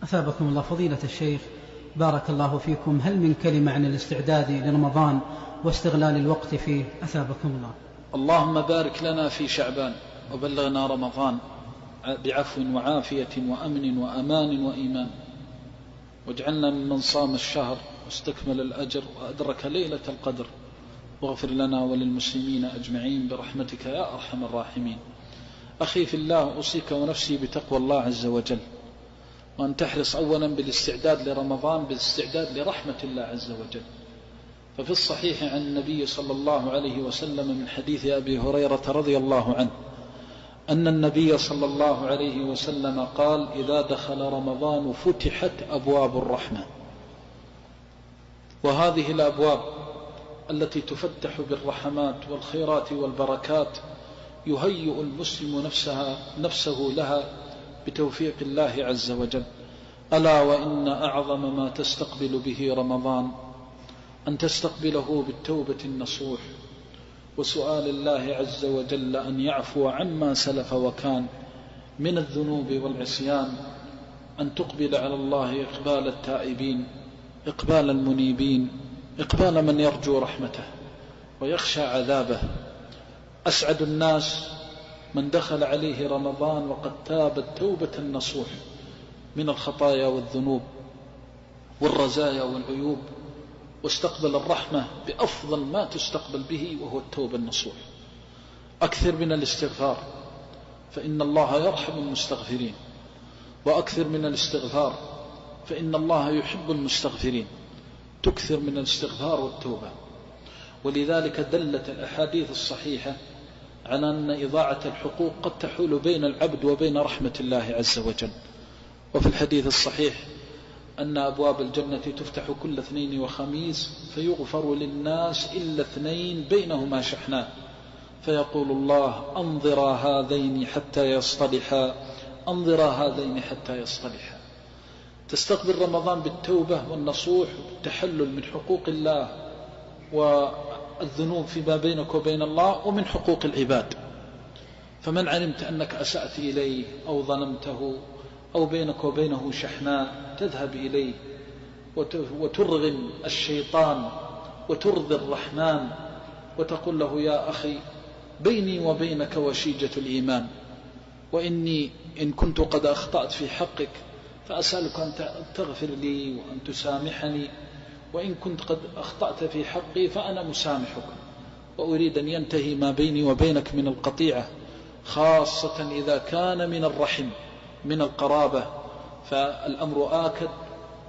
أثابكم الله فضيلة الشيخ، بارك الله فيكم، هل من كلمة عن الاستعداد لرمضان واستغلال الوقت فيه؟ أثابكم الله. اللهم بارك لنا في شعبان وبلغنا رمضان بعفو وعافية وأمن وأمان وإيمان، واجعلنا ممن صام الشهر واستكمل الأجر وأدرك ليلة القدر، واغفر لنا وللمسلمين أجمعين برحمتك يا أرحم الراحمين. أخي في الله، أوصيك ونفسي بتقوى الله عز وجل، وأن تحرص أولا بالاستعداد لرمضان بالاستعداد لرحمة الله عز وجل. ففي الصحيح عن النبي صلى الله عليه وسلم من حديث أبي هريرة رضي الله عنه أن النبي صلى الله عليه وسلم قال: إذا دخل رمضان فتحت أبواب الرحمة. وهذه الأبواب التي تفتح بالرحمات والخيرات والبركات يهيئ المسلم نفسه لها بتوفيق الله عز وجل. ألا وإن أعظم ما تستقبل به رمضان أن تستقبله بالتوبة النصوح وسؤال الله عز وجل أن يعفو عما سلف وكان من الذنوب والعصيان، أن تقبل على الله إقبال التائبين، إقبال المنيبين، إقبال من يرجو رحمته ويخشى عذابه. أسعد الناس من دخل عليه رمضان وقد تاب التوبة النصوح من الخطايا والذنوب والرزايا والعيوب، واستقبل الرحمة بأفضل ما تستقبل به، وهو التوبة النصوح. أكثر من الاستغفار، فإن الله يرحم المستغفرين، وأكثر من الاستغفار، فإن الله يحب المستغفرين. تكثر من الاستغفار والتوبة. ولذلك دلت الأحاديث الصحيحة على أن إضاعة الحقوق قد تحول بين العبد وبين رحمة الله عز وجل. وفي الحديث الصحيح أن أبواب الجنة تفتح كل اثنين وخميس فيغفر للناس إلا اثنين بينهما شحناء، فيقول الله: أنظرا هذين حتى يصطلحا، أنظرا هذين حتى يصطلحا. تستقبل رمضان بالتوبة والنصوح والتحلل من حقوق الله والذنوب فيما بينك وبين الله ومن حقوق العباد. فمن علمت أنك أسأت إليه أو ظلمته أو بينك وبينه شحناء، تذهب إليه وترغم الشيطان وترضي الرحمن وتقول له: يا أخي، بيني وبينك وشيجة الإيمان، وإني إن كنت قد أخطأت في حقك فأسألك أن تغفر لي وأن تسامحني، وإن كنت قد أخطأت في حقي فأنا مسامحك، وأريد أن ينتهي ما بيني وبينك من القطيعة، خاصة إذا كان من الرحم من القرابة، فالأمر آكد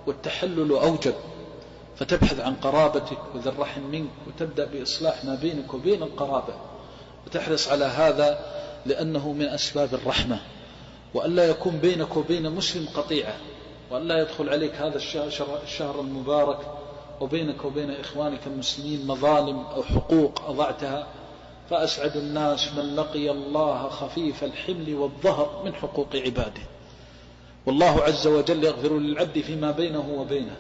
والتحلل أوجب، فتبحث عن قرابتك وذي الرحم منك وتبدأ بإصلاح ما بينك وبين القرابة، وتحرص على هذا لأنه من أسباب الرحمة. وألا يكون بينك وبين مسلم قطيعة، وألا يدخل عليك هذا الشهر المبارك وبينك وبين إخوانك المسلمين مظالم أو حقوق أضعتها. فأسعد الناس من لقي الله خفيف الحمل والظهر من حقوق عباده. والله عز وجل يغفر للعبد فيما بينه وبينه،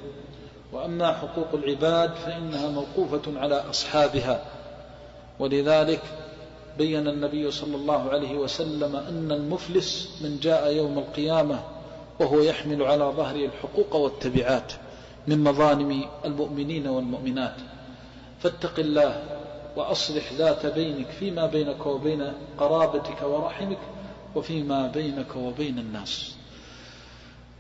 وأما حقوق العباد فإنها موقوفة على أصحابها. ولذلك بين النبي صلى الله عليه وسلم أن المفلس من جاء يوم القيامة وهو يحمل على ظهره الحقوق والتبعات من مظالم المؤمنين والمؤمنات. فاتق الله وأصلح ذات بينك فيما بينك وبين قرابتك ورحمك وفيما بينك وبين الناس.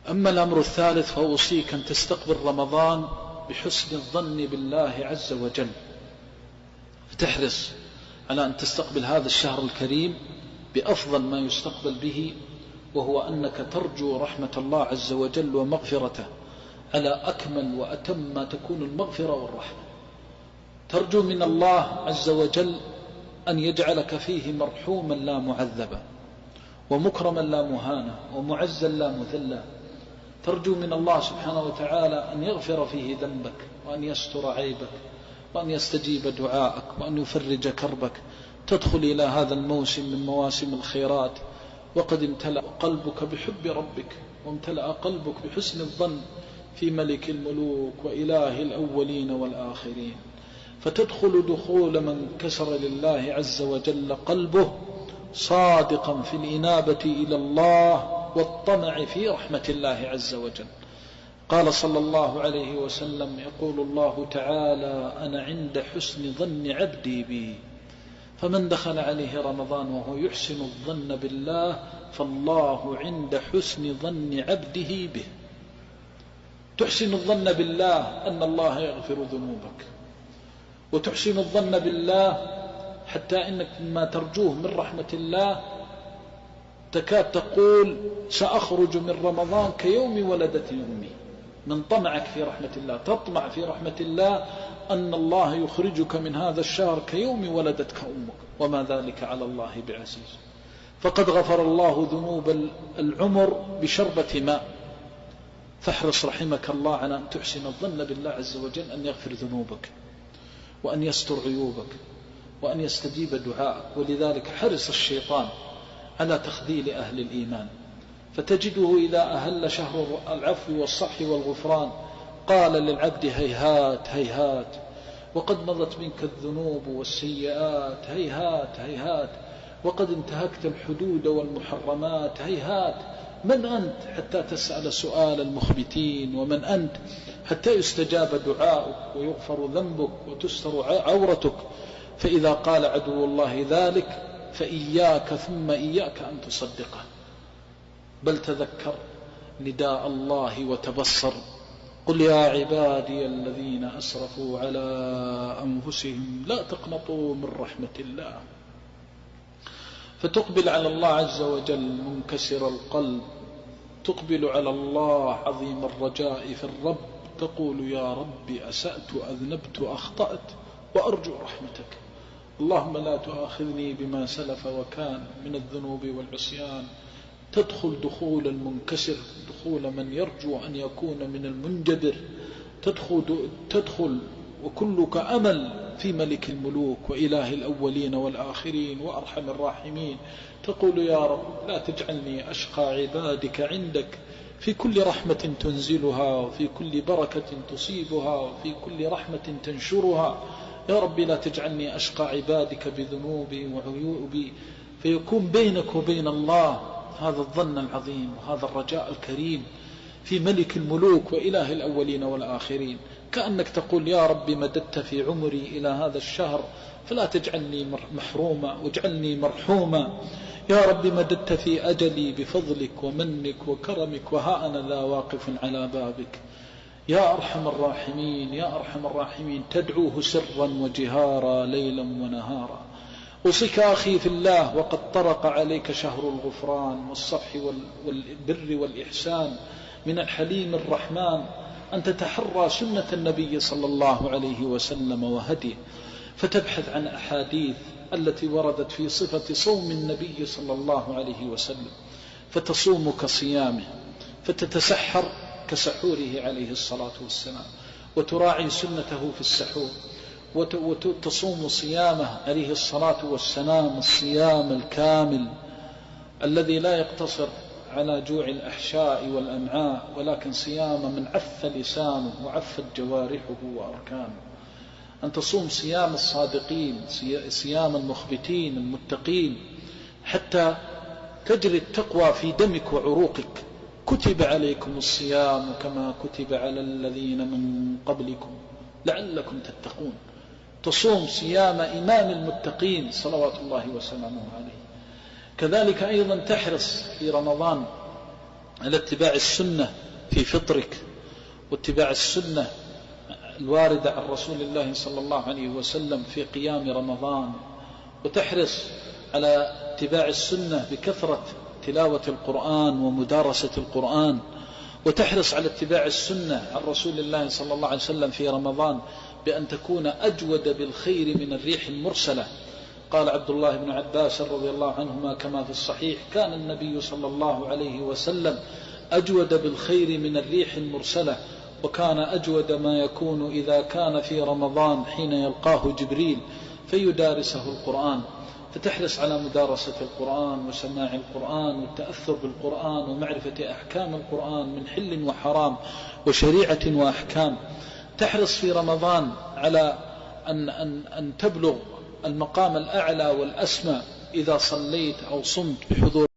أما الأمر الثالث فأوصيك أن تستقبل رمضان بحسن الظن بالله عز وجل، فتحرص على أن تستقبل هذا الشهر الكريم بأفضل ما يستقبل به، وهو أنك ترجو رحمة الله عز وجل ومغفرته على أكمل وأتم ما تكون المغفرة والرحمة. ترجو من الله عز وجل أن يجعلك فيه مرحوما لا معذبا، ومكرما لا مهانا، ومعزا لا مذلا. ترجو من الله سبحانه وتعالى أن يغفر فيه ذنبك، وأن يستر عيبك، وأن يستجيب دعاءك، وأن يفرج كربك. تدخل إلى هذا الموسم من مواسم الخيرات وقد امتلأ قلبك بحب ربك، وامتلأ قلبك بحسن الظن في ملك الملوك وإله الأولين والآخرين. فتدخل دخول من كسر لله عز وجل قلبه صادقا في الإنابة إلى الله والطمع في رحمة الله عز وجل. قال صلى الله عليه وسلم: يقول الله تعالى: أنا عند حسن ظن عبدي بي، فمن دخل عليه رمضان وهو يحسن الظن بالله فالله عند حسن ظن عبده به. تحسن الظن بالله أن الله يغفر ذنوبك، وتحسن الظن بالله حتى إنك ما ترجوه من رحمة الله تكاد تقول: سأخرج من رمضان كيوم ولدتني أمي. من طمعك في رحمة الله، تطمع في رحمة الله أن الله يخرجك من هذا الشهر كيوم ولدتك أمك، وما ذلك على الله بعزيز. فقد غفر الله ذنوب العمر بشربة ماء. فاحرص رحمك الله على أن تحسن الظن بالله عز وجل أن يغفر ذنوبك، وأن يستر عيوبك، وأن يستجيب دعائك. ولذلك حرص الشيطان على تخذيل أهل الإيمان، فتجده إذا أهل شهر العفو والصفح والغفران قال للعبد: هيهات هيهات، وقد مضت منك الذنوب والسيئات، هيهات هيهات، وقد انتهكت الحدود والمحرمات، هيهات. من أنت حتى تسأل سؤال المخبتين؟ ومن أنت حتى يستجاب دعاؤك ويغفر ذنبك وتستر عورتك؟ فإذا قال عدو الله ذلك فإياك ثم إياك أن تصدقه، بل تذكر نداء الله وتبصر. قل يا عبادي الذين أسرفوا على أنفسهم لا تقنطوا من رحمة الله. فتقبل على الله عز وجل منكسر القلب، تقبل على الله عظيم الرجاء في الرب، تقول: يا رب أسأت أذنبت أخطأت وأرجو رحمتك، اللهم لا تؤاخذني بما سلف وكان من الذنوب والعصيان. تدخل دخول المنكسر، دخول من يرجو أن يكون من المنجبر، تدخل وكلك أمل في ملك الملوك وإله الأولين والآخرين وأرحم الراحمين. تقول: يا رب لا تجعلني أشقى عبادك عندك، في كل رحمة تنزلها، وفي كل بركة تصيبها، وفي كل رحمة تنشرها. يا رب لا تجعلني أشقى عبادك بذنوبي وعيوبي، فيكون بينك وبين الله هذا الظن العظيم وهذا الرجاء الكريم في ملك الملوك وإله الأولين والآخرين. كأنك تقول: يا رب مددت في عمري إلى هذا الشهر فلا تجعلني محروما واجعلني مرحوما. يا رب مددت في أجلي بفضلك ومنك وكرمك، وها أنا ذا واقف على بابك. يا أرحم الراحمين، يا أرحم الراحمين، تدعوه سرا وجهارا ليلا ونهارا. أوصيك أخي في الله وقد طرق عليك شهر الغفران والصفح والبر والإحسان من الحليم الرحمن أن تتحرى سنة النبي صلى الله عليه وسلم وهديه، فتبحث عن أحاديث التي وردت في صفة صوم النبي صلى الله عليه وسلم، فتصوم كصيامه، فتتسحر كسحوره عليه الصلاة والسلام، وتراعي سنته في السحور، وتصوم صيامه عليه الصلاة والسلام الصيام الكامل الذي لا يقتصر على جوع الأحشاء والأمعاء، ولكن صيام من عف لسانه وعفت جوارحه وأركانه. أن تصوم صيام الصادقين، صيام المخبتين المتقين، حتى تجري التقوى في دمك وعروقك. كتب عليكم الصيام كما كتب على الذين من قبلكم لعلكم تتقون. تصوم صيام إمام المتقين صلوات الله وسلامه عليه. كذلك أيضا تحرص في رمضان على اتباع السنة في فطرك، واتباع السنة الواردة عن رسول الله صلى الله عليه وسلم في قيام رمضان، وتحرص على اتباع السنة بكثرة تلاوة القرآن ومدارسة القرآن، وتحرص على اتباع السنة عن رسول الله صلى الله عليه وسلم في رمضان بأن تكون أجود بالخير من الريح المرسلة. قال عبد الله بن عباس رضي الله عنهما كما في الصحيح: كان النبي صلى الله عليه وسلم أجود بالخير من الريح المرسلة، وكان أجود ما يكون إذا كان في رمضان حين يلقاه جبريل فيدارسه القرآن. فتحرص على مدارسة القرآن وسماع القرآن والتأثر بالقرآن ومعرفة أحكام القرآن من حل وحرام وشريعة وأحكام. تحرص في رمضان على أن تبلغ المقام الأعلى والأسمى إذا صليت أو صمت بحضور